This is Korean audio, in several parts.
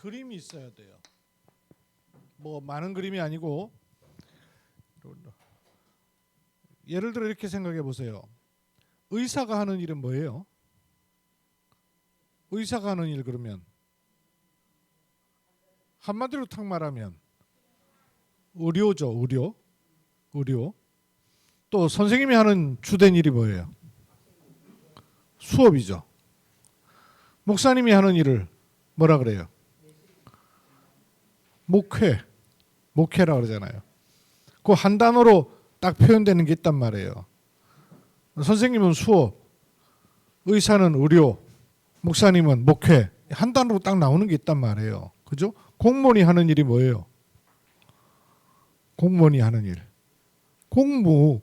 그림이 있어야 돼요. 뭐 많은 그림이 아니고 예를 들어 이렇게 생각해 보세요. 의사가 하는 일은 뭐예요? 의사가 하는 일 그러면 한마디로 탁 말하면 의료죠. 의료. 또 선생님이 하는 주된 일이 뭐예요? 수업이죠. 목사님이 하는 일을 뭐라 그래요? 목회라 그러잖아요. 그 한 단어로 딱 표현되는 게 있단 말이에요. 선생님은 수업, 의사는 의료, 목사님은 목회. 한 단어로 딱 나오는 게 있단 말이에요. 그죠? 공무원이 하는 일이 뭐예요? 공무원이 하는 일. 공무.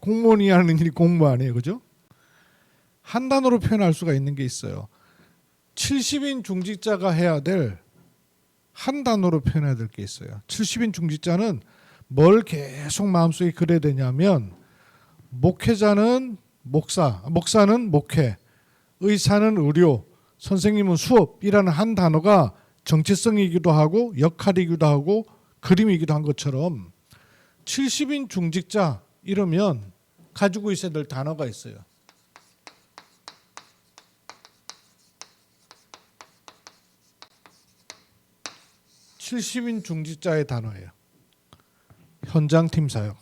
공무원이 하는 일이 공무 아니에요. 그죠? 한 단어로 표현할 수가 있는 게 있어요. 70인 중직자가 해야 될 한 단어로 표현해야 될 게 있어요. 70인 중직자는 뭘 계속 마음속에 그려야 되냐면 목회자는 목사, 목사는 목회, 의사는 의료, 선생님은 수업이라는 한 단어가 정체성이기도 하고 역할이기도 하고 그림이기도 한 것처럼 70인 중직자 이러면 가지고 있어야 될 단어가 있어요. (70인) 중직자의 단어예요. 현장팀 사역.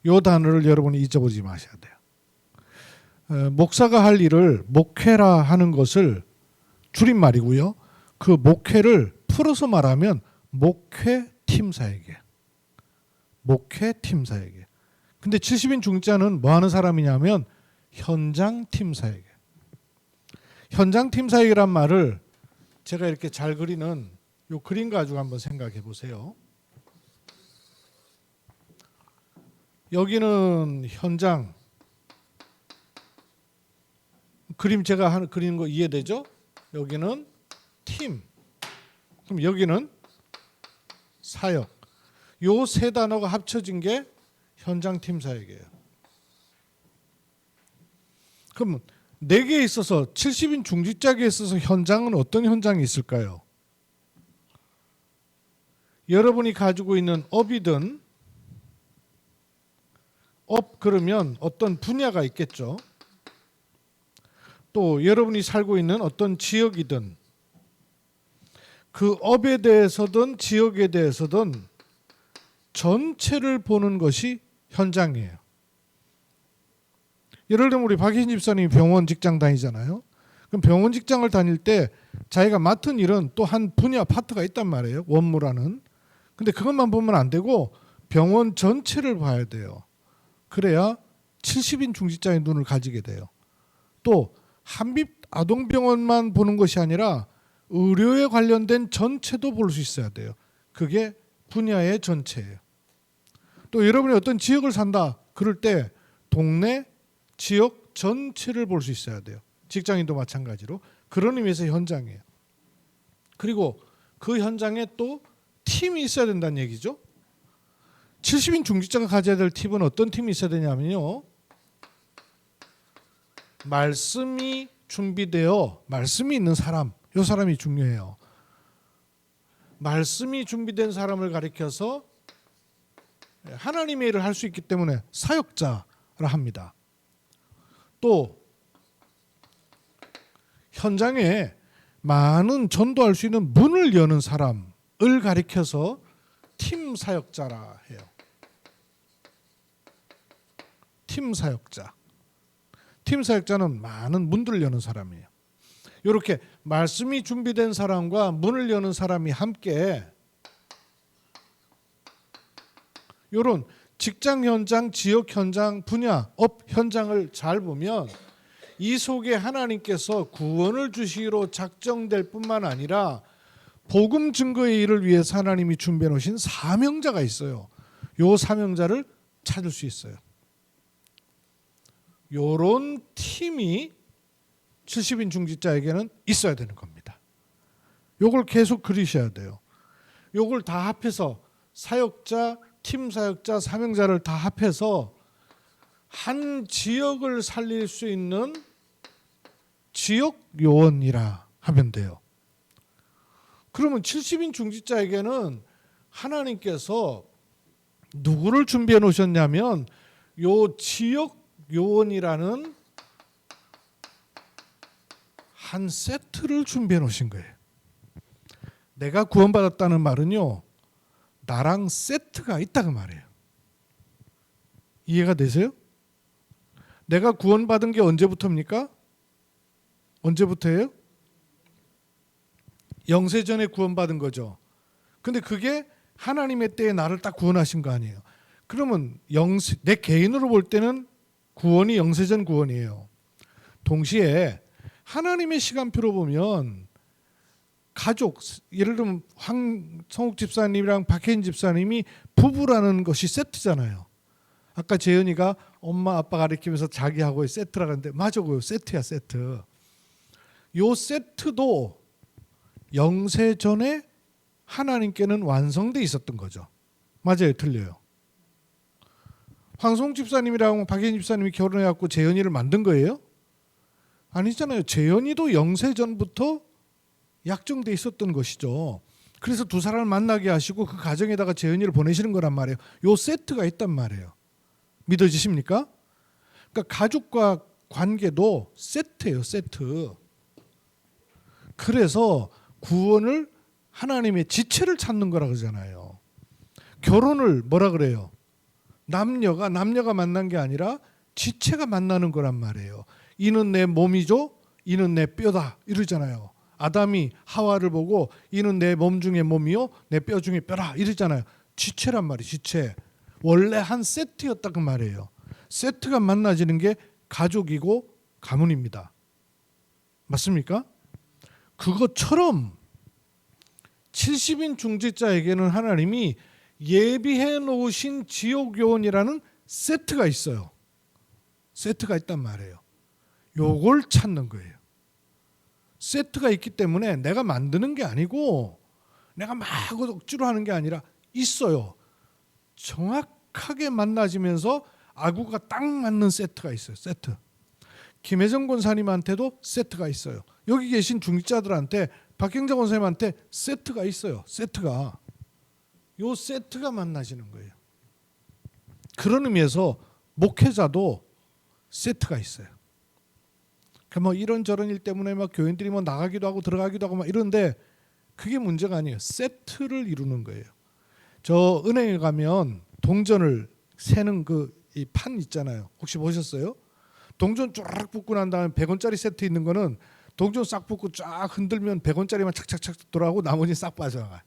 이 단어를 여러분이 잊어버리지 마셔야 돼요. 목사가 할 일을 목회라 하는 것을 줄임말이고요. 그 목회를 풀어서 말하면 목회팀 사역이에요. 근데 70인 중직자는 뭐 하는 사람이냐면 현장팀 사역이에요. 현장팀 사역이란 말을 제가 이렇게 잘 그리는 이 그림 가지고 한번 생각해 보세요. 여기는 현장. 그림 제가 그리는 거 이해되죠? 여기는 팀. 그럼 여기는 사역. 요 세 단어가 합쳐진 게 현장팀 사역이에요. 그럼 4개에 있어서 70인 중직자에 있어서 현장은 어떤 현장이 있을까요? 여러분이 가지고 있는 업이든 업 그러면 어떤 분야가 있겠죠. 또 여러분이 살고 있는 어떤 지역이든 그 업에 대해서든 지역에 대해서든 전체를 보는 것이 현장이에요. 예를 들면 우리 박희진 집사님이 병원 직장 다니잖아요. 그럼 병원 직장을 다닐 때 자기가 맡은 일은 또 한 분야 파트가 있단 말이에요. 원무라는. 근데 그것만 보면 안 되고 병원 전체를 봐야 돼요. 그래야 70인 중직자의 눈을 가지게 돼요. 또 한빛 아동병원만 보는 것이 아니라 의료에 관련된 전체도 볼 수 있어야 돼요. 그게 분야의 전체예요. 또 여러분이 어떤 지역을 산다 그럴 때 동네 지역 전체를 볼 수 있어야 돼요. 직장인도 마찬가지로. 그런 의미에서 현장이에요. 그리고 그 현장에 또 팀이 있어야 된다는 얘기죠. 70인 중직자가 가져야 될 팁은 어떤 팀이 있어야 되냐면요. 말씀이 준비되어 말씀이 있는 사람, 이 사람이 중요해요. 말씀이 준비된 사람을 가리켜서 하나님의 일을 할 수 있기 때문에 사역자라 합니다. 또 현장에 많은 전도할 수 있는 문을 여는 사람을 가리켜서 팀 사역자라 해요. 팀 사역자는 많은 문들을 여는 사람이에요. 이렇게 말씀이 준비된 사람과 문을 여는 사람이 함께 이런 직장 현장, 지역 현장, 분야, 업 현장을 잘 보면 이 속에 하나님께서 구원을 주시기로 작정될 뿐만 아니라 복음 증거의 일을 위해서 하나님이 준비해 놓으신 사명자가 있어요. 이 사명자를 찾을 수 있어요. 이런 팀이 70인 중직자에게는 있어야 되는 겁니다. 이걸 계속 그리셔야 돼요. 이걸 다 합해서 사역자, 팀 사역자, 사명자를 다 합해서 한 지역을 살릴 수 있는 지역 요원이라 하면 돼요. 그러면 70인 중직자에게는 하나님께서 누구를 준비해 놓으셨냐면 요 지역 요원이라는 한 세트를 준비해 놓으신 거예요. 내가 구원받았다는 말은요, 나랑 세트가 있다고 말해요. 이해가 되세요? 내가 구원받은 게 언제부터입니까? 언제부터예요? 영세전에 구원받은 거죠. 근데 그게 하나님의 때에 나를 딱 구원하신 거 아니에요. 그러면 내 개인으로 볼 때는 구원이 영세전 구원이에요. 동시에 하나님의 시간표로 보면 가족, 예를 들면 황성욱 집사님이랑 박혜인 집사님이 부부라는 것이 세트잖아요. 아까 재현이가 엄마 아빠 가리키면서 자기하고의 세트라고 하는데 맞아, 그 세트야, 세트. 요 세트도 영세전에 하나님께는 완성돼 있었던 거죠. 맞아요, 틀려요? 황성욱 집사님이랑 박혜인 집사님이 결혼해갖고 재현이를 만든 거예요? 아니잖아요. 재현이도 영세전부터 약정돼 있었던 것이죠. 그래서 두 사람을 만나게 하시고 그 가정에다가 재현이를 보내시는 거란 말이에요. 요 세트가 있단 말이에요. 믿어지십니까? 그러니까 가족과 관계도 세트예요, 세트. 그래서 구원을 하나님의 지체를 찾는 거라 그러잖아요. 결혼을 뭐라 그래요? 남녀가 만난 게 아니라 지체가 만나는 거란 말이에요. 이는 내 몸이죠, 이는 내 뼈다 이러잖아요. 아담이 하와를 보고 이는 내 몸 중에 몸이요, 내 뼈 중에 뼈라 이러잖아요. 지체란 말이에요. 지체. 원래 한 세트였다 그 말이에요. 세트가 만나지는 게 가족이고 가문입니다. 맞습니까? 그것처럼 70인 중직자에게는 하나님이 예비해 놓으신 지옥요원이라는 세트가 있어요. 세트가 있단 말이에요. 요걸 찾는 거예요. 세트가 있기 때문에 내가 만드는 게 아니고 내가 막 억지로 하는 게 아니라 있어요. 정확하게 만나지면서 아구가 딱 맞는 세트가 있어요. 세트. 김혜정 권사님한테도 세트가 있어요. 여기 계신 중직자들한테 박경자 권사님한테 세트가 있어요. 세트가. 요 세트가 만나지는 거예요. 그런 의미에서 목회자도 세트가 있어요. 뭐 이런저런 일 때문에 막 교인들이 뭐 나가기도 하고 들어가기도 하고 막 이런데 그게 문제가 아니에요. 세트를 이루는 거예요. 저 은행에 가면 동전을 세는 그 이 판 있잖아요. 혹시 보셨어요? 동전 쫙 붙고 난 다음에 100원짜리 세트 있는 거는 동전 싹 붙고 쫙 흔들면 100원짜리만 착착착 돌아가고 나머지 싹 빠져나가요.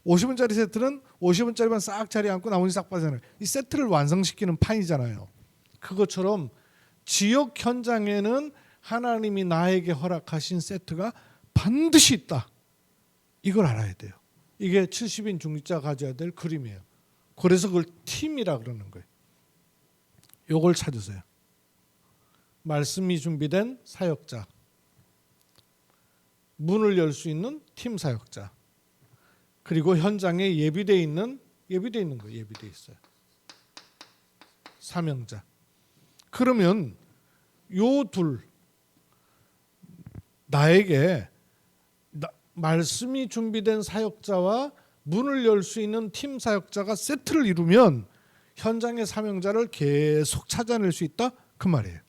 50원짜리 세트는 50원짜리만 싹 자리 앉고 나머지 싹 빠져나가요. 이 세트를 완성시키는 판이잖아요. 그것처럼 지역 현장에는 하나님이 나에게 허락하신 세트가 반드시 있다. 이걸 알아야 돼요. 이게 70인 중직자가 가져야 될 그림이에요. 그래서 그걸 팀이라 그러는 거예요. 요걸 찾으세요. 말씀이 준비된 사역자, 문을 열 수 있는 팀 사역자, 그리고 현장에 예비되어 있는 거예요. 예비되어 있어요. 사명자. 그러면 요 둘, 나에게 말씀이 준비된 사역자와 문을 열 수 있는 팀 사역자가 세트를 이루면 현장의 사명자를 계속 찾아낼 수 있다 그 말이에요.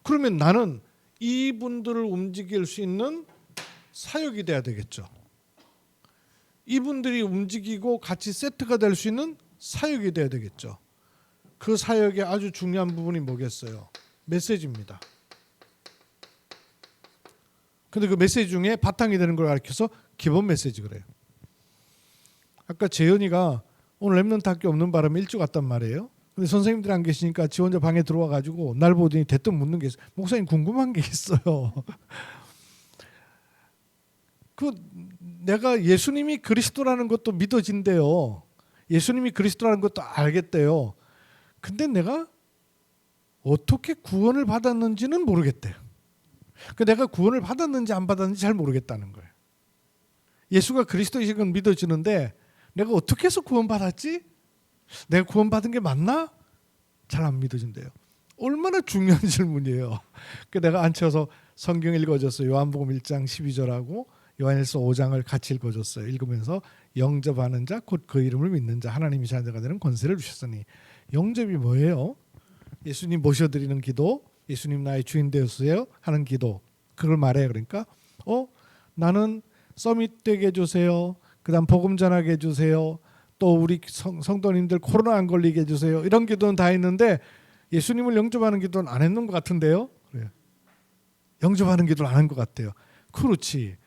그러면 나는 이분들을 움직일 수 있는 사역이 돼야 되겠죠. 이분들이 움직이고 같이 세트가 될 수 있는 사역이 돼야 되겠죠. 그 사역의 아주 중요한 부분이 뭐겠어요? 메시지입니다. 근데 그 메시지 중에 바탕이 되는 걸 가르쳐서 기본 메시지 그래요. 아까 재현이가 오늘 랩런트 학교 없는 바람에 일찍 왔단 말이에요. 근데 선생님들이 안 계시니까 지 혼자 방에 들어와 가지고 날 보더니 대뜸 묻는 게 있어요. 목사님 궁금한 게 있어요. 그 내가 예수님이 그리스도라는 것도 믿어진대요. 예수님이 그리스도라는 것도 알겠대요. 근데 내가 어떻게 구원을 받았는지는 모르겠대요. 내가 구원을 받았는지 안 받았는지 잘 모르겠다는 거예요. 예수가 그리스도이신 건 믿어지는데 내가 어떻게 해서 구원받았지? 내가 구원받은 게 맞나? 잘 안 믿어진대요. 얼마나 중요한 질문이에요. 그 내가 앉혀서 성경 읽어줬어요. 요한복음 1장 12절하고 요한일서 5장을 같이 읽어줬어요. 읽으면서 영접하는 자 곧 그 이름을 믿는 자 하나님이 자녀가 되는 권세를 주셨으니. 영접이 뭐예요? 예수님 모셔드리는 기도, 예수님 나의 주인 되었어요 하는 기도, 그걸 말해요. 그러니까 나는 서밋 되게 해주세요. 그다음 복음 전하게 해주세요. 또 우리 성도님들 코로나 안 걸리게 해주세요. 이런 기도는 다 했는데 예수님을 영접하는 기도는 안 했는 것 같은데요. 그래요. 영접하는 기도를 안 한 것 같아요. 그렇지.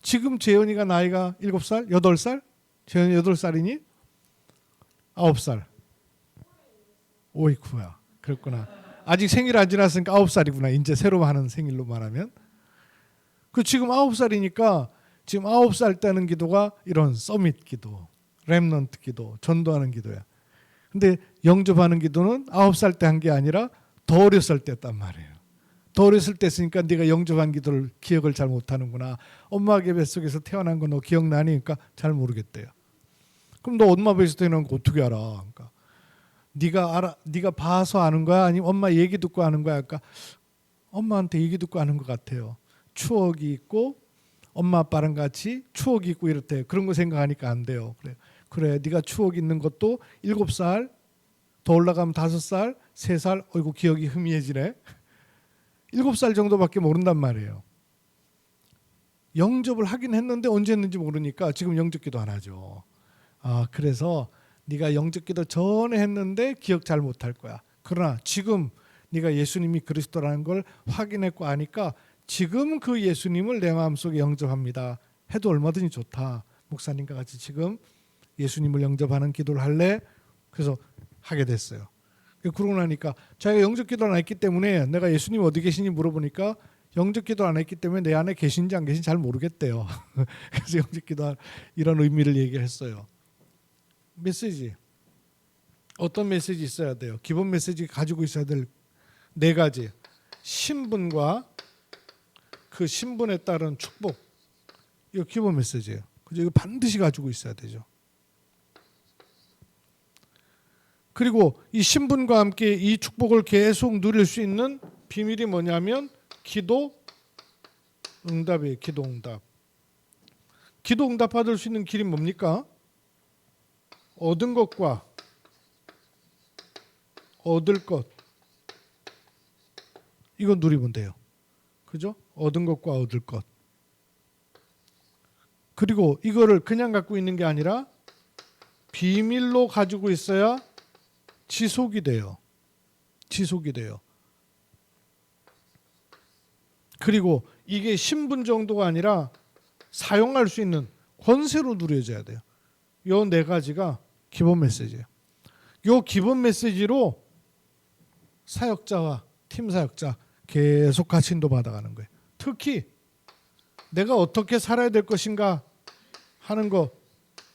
지금 재현이가 나이가 7살? 8살? 재현이 8살이니? 9살. 오이쿠야. 그렇구나. 아직 생일 안 지났으니까 9살이구나. 이제 새로 하는 생일로 말하면. 그 지금 9살이니까 지금 9살 때는 기도가 이런 서밋 기도, 렘넌트 기도, 전도하는 기도야. 근데 영접하는 기도는 9살 때 한 게 아니라 더 어렸을 때 했단 말이에요. 더 어렸을 때 했으니까 네가 영접한 기도를 기억을 잘 못하는구나. 엄마 뱃속에서 태어난 거 너 기억나니? 그러니까 잘 모르겠대요. 그럼 너 엄마 뱃에서 태어난 거 어떻게 알아? 그러니까 네가 봐서 아는 거야? 아니면 엄마 얘기 듣고 아는 거야? 그러니까 엄마한테 얘기 듣고 아는 것 같아요. 추억이 있고 엄마 아빠랑 같이 추억이 있고 이렇대. 그런 거 생각하니까 안 돼요. 그래 네가 추억 있는 것도 7살, 더 올라가면 5살, 3살, 어이구 기억이 희미해지네. 7살 정도밖에 모른단 말이에요. 영접을 하긴 했는데 언제 했는지 모르니까 지금 영접기도 안 하죠. 그래서 네가 영접기도 전에 했는데 기억 잘 못할 거야. 그러나 지금 네가 예수님이 그리스도라는 걸 확인했고 아니까 지금 그 예수님을 내 마음속에 영접합니다. 해도 얼마든지 좋다. 목사님과 같이 지금 예수님을 영접하는 기도를 할래? 그래서 하게 됐어요. 그러고 나니까 자기가 영접기도를 안 했기 때문에 내가 예수님 어디 계시니 물어보니까 영접기도 안 했기 때문에 내 안에 계신지 안 계신지 잘 모르겠대요. 그래서 영접기도 이런 의미를 얘기했어요. 메시지. 어떤 메시지 있어야 돼요? 기본 메시지 가지고 있어야 될 4가지. 신분과 그 신분에 따른 축복. 이거 기본 메시지예요. 그죠? 이거 반드시 가지고 있어야 되죠. 그리고 이 신분과 함께 이 축복을 계속 누릴 수 있는 비밀이 뭐냐면 기도 응답이에요. 기도 응답. 기도 응답 받을 수 있는 길이 뭡니까? 얻은 것과 얻을 것. 이거 누리면 돼요. 그죠? 얻은 것과 얻을 것. 그리고 이거를 그냥 갖고 있는 게 아니라 비밀로 가지고 있어야 지속이 돼요. 지속이 돼요. 그리고 이게 신분 정도가 아니라 사용할 수 있는 권세로 누려져야 돼요. 요 4가지가 기본 메시지예요. 요 기본 메시지로 사역자와 팀 사역자 계속 같이 인도받아가는 거예요. 특히 내가 어떻게 살아야 될 것인가 하는 거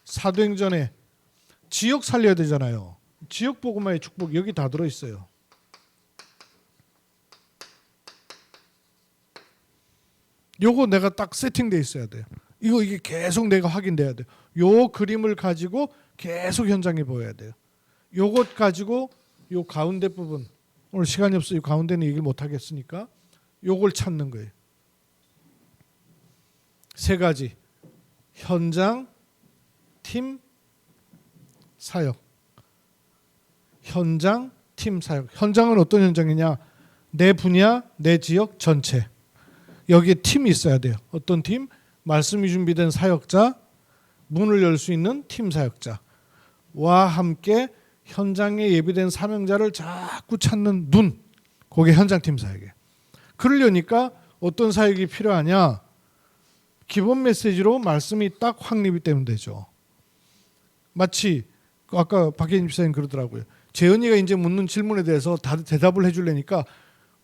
사도행전에 지역 살려야 되잖아요. 지역 복음화의 축복 여기 다 들어있어요. 요거 내가 딱 세팅돼 있어야 돼요. 이게 계속 내가 확인돼야 돼요. 요 그림을 가지고 계속 현장에 보여야 돼요. 요것 가지고 요 가운데 부분 오늘 시간이 없어요. 가운데는 얘기를 못 하겠으니까 요걸 찾는 거예요. 3가지. 현장, 팀, 사역. 현장, 팀, 사역. 현장은 어떤 현장이냐? 내 분야, 내 지역 전체. 여기에 팀이 있어야 돼요. 어떤 팀? 말씀이 준비된 사역자, 문을 열 수 있는 팀 사역자와 함께 현장에 예비된 사명자를 자꾸 찾는 눈. 그게 현장팀 사역이에요. 그러려니까 어떤 사역이 필요하냐? 기본 메시지로 말씀이 딱 확립이 되면 되죠. 마치 아까 박혜진 집사님 그러더라고요. 재현이가 이제 묻는 질문에 대해서 다 대답을 해주려니까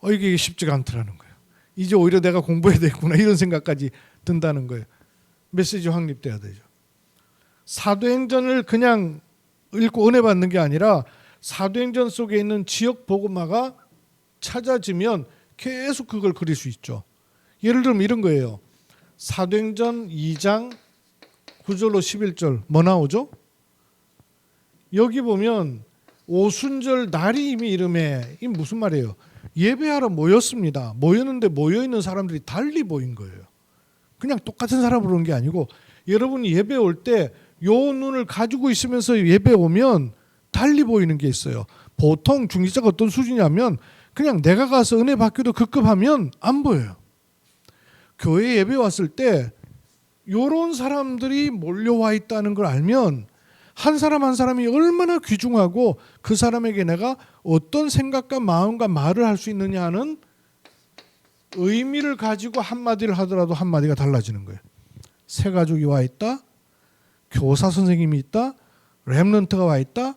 이게 쉽지가 않더라는 거예요. 이제 오히려 내가 공부해야 되겠구나 이런 생각까지 든다는 거예요. 메시지 확립돼야 되죠. 사도행전을 그냥 읽고 은혜 받는 게 아니라 사도행전 속에 있는 지역 복음화가 찾아지면 계속 그걸 그릴 수 있죠. 예를 들면 이런 거예요. 사도행전 2장 9절로 11절 뭐 나오죠? 여기 보면 오순절 날이 이미 이름에 이 무슨 말이에요? 예배하러 모였습니다. 모였는데 모여있는 사람들이 달리 보인 거예요. 그냥 똑같은 사람으로 온 게 아니고 여러분이 예배 올 때 요 눈을 가지고 있으면서 예배 오면 달리 보이는 게 있어요. 보통 중직자가 어떤 수준이냐면 그냥 내가 가서 은혜 받기도 급급하면 안 보여요. 교회 예배 왔을 때 요런 사람들이 몰려와 있다는 걸 알면 한 사람 한 사람이 얼마나 귀중하고 그 사람에게 내가 어떤 생각과 마음과 말을 할 수 있느냐 하는 의미를 가지고 한마디를 하더라도 한마디가 달라지는 거예요. 새 가족이 와 있다. 교사 선생님이 있다. 렘넌트가 와 있다.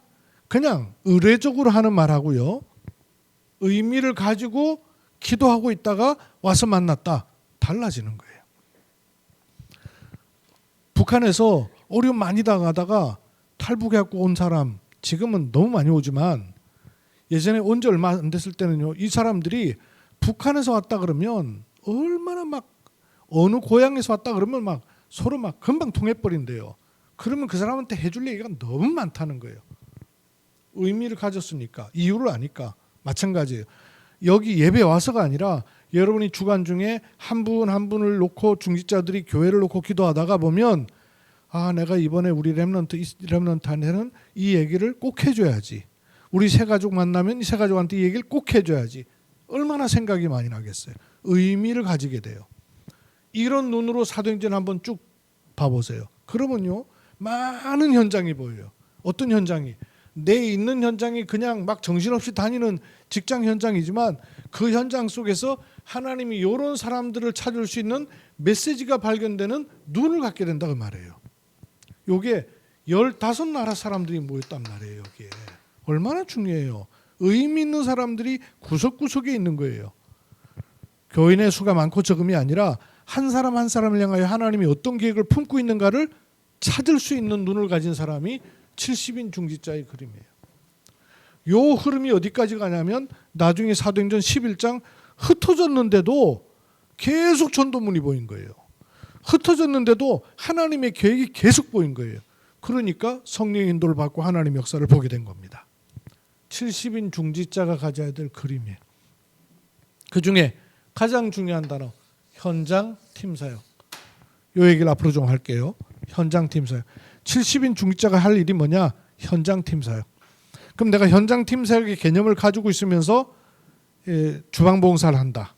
그냥 의례적으로 하는 말하고요. 의미를 가지고 기도하고 있다가 와서 만났다. 달라지는 거예요. 북한에서 어려움 많이 당하다가 탈북해갖고 온 사람 지금은 너무 많이 오지만 예전에 온 지 얼마 안 됐을 때는요. 이 사람들이 북한에서 왔다 그러면 얼마나 막 어느 고향에서 왔다 그러면 막 서로 막 금방 통해버린대요. 그러면 그 사람한테 해줄 얘기가 너무 많다는 거예요. 의미를 가졌으니까 이유를 아니까 마찬가지예요. 여기 예배 와서가 아니라 여러분이 주간 중에 한 분 한 분을 놓고 중직자들이 교회를 놓고 기도하다가 보면 아 내가 이번에 우리 렘넌트한테는 이 얘기를 꼭 해줘야지. 우리 새 가족 만나면 이 새 가족한테 이 얘기를 꼭 해줘야지. 얼마나 생각이 많이 나겠어요. 의미를 가지게 돼요. 이런 눈으로 사도행전 한번 쭉 봐보세요. 그러면요 많은 현장이 보여요. 어떤 현장이? 내 있는 현장이 그냥 막 정신없이 다니는 직장 현장이지만 그 현장 속에서 하나님이 이런 사람들을 찾을 수 있는 메시지가 발견되는 눈을 갖게 된다고 말해요. 이게 15나라 사람들이 모였단 말이에요. 여기에. 얼마나 중요해요. 의미 있는 사람들이 구석구석에 있는 거예요. 교인의 수가 많고 적음이 아니라 한 사람 한 사람을 향하여 하나님이 어떤 계획을 품고 있는가를 찾을 수 있는 눈을 가진 사람이 70인 중직자의 그림이에요. 요 흐름이 어디까지 가냐면 나중에 사도행전 11장 흩어졌는데도 계속 전도문이 보인 거예요. 흩어졌는데도 하나님의 계획이 계속 보인 거예요. 그러니까 성령의 인도를 받고 하나님의 역사를 보게 된 겁니다. 70인 중직자가 가져야 될 그림이에요. 그중에 가장 중요한 단어 현장 팀 사역. 요 얘기를 앞으로 좀 할게요. 현장 팀 사역. 70인 중직자가 할 일이 뭐냐? 현장 팀 사역. 그럼 내가 현장 팀 사역의 개념을 가지고 있으면서 주방 봉사를 한다.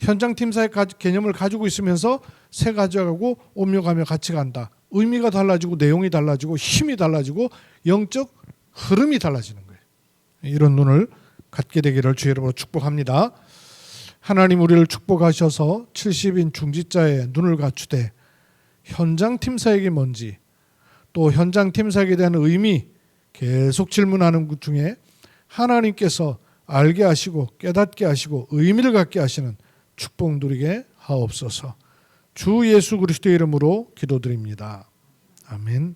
현장 팀 사역 개념을 가지고 있으면서 새 가져가고 오며 가며 같이 간다. 의미가 달라지고 내용이 달라지고 힘이 달라지고 영적 흐름이 달라지는 거예요. 이런 눈을 갖게 되기를 주의 이름으로 축복합니다. 하나님 우리를 축복하셔서 70인 중직자의 눈을 갖추되 현장 팀 사역이 뭔지 또 현장 팀 사역에 대한 의미 계속 질문하는 것 중에 하나님께서 알게 하시고 깨닫게 하시고 의미를 갖게 하시는 축복 누리게 하옵소서. 주 예수 그리스도의 이름으로 기도드립니다. 아멘.